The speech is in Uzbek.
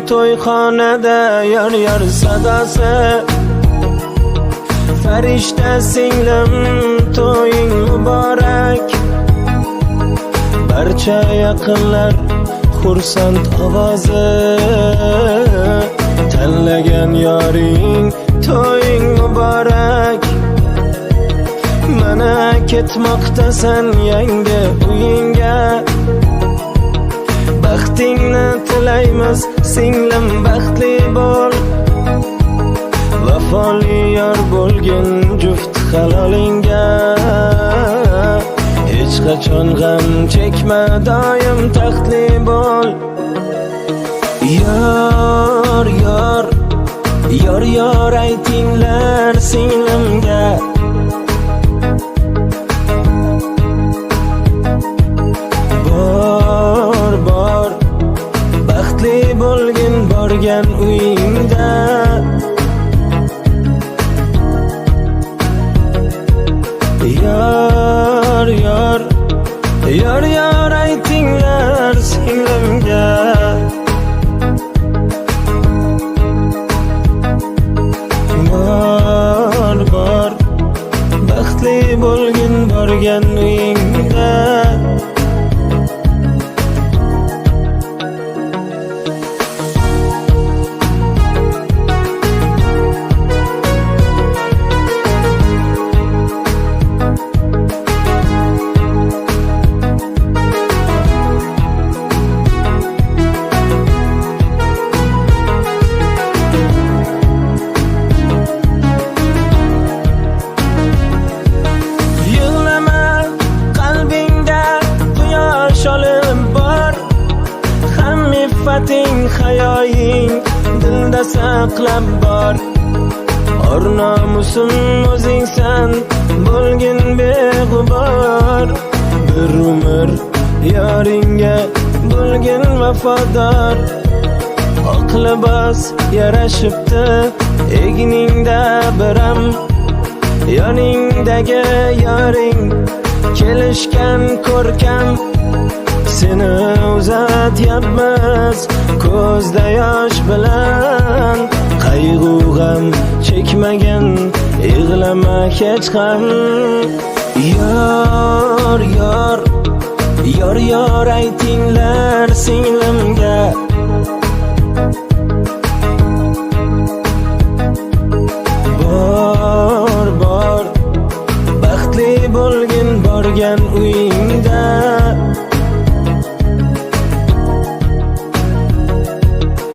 to'yxonada yor sadosi. Farishta singlim to'ying muborak. Barcha yaqinlar xursand ovozi. Tanlagan yoring to'ying muborak. Mana ketmoqdasan yangi uyingga. Baxtingni tilaymiz singlim, baxtli bo'l. Vafoli yor bo'lgin juft halolingga. Hech qachon g'am chekma, doim taxtli bo'l. Yor yor yor yor aytinglar singlimga. Bor bor baxtli bo'lgin borgan uyingda. Yor yor yor yor aytinglar singlimga. Bor bor baxtli bo'lgin borgan uyingda. Fatting hayoying dilda saqlab bor. Or nomusim o'zingsan bo'lgin beg'ubor. Bir umr yoringga bo'lgin vafodor. Oq libos yarashibdi egningda biram. Yoningdagi yoring kelishgan ko'rkam. Seni uzatyapmiz ko'zda yosh bilan. Qayg'u g'am chekmagan yig'lama hech ham. Yor yor yor yor aytinglar singlimga.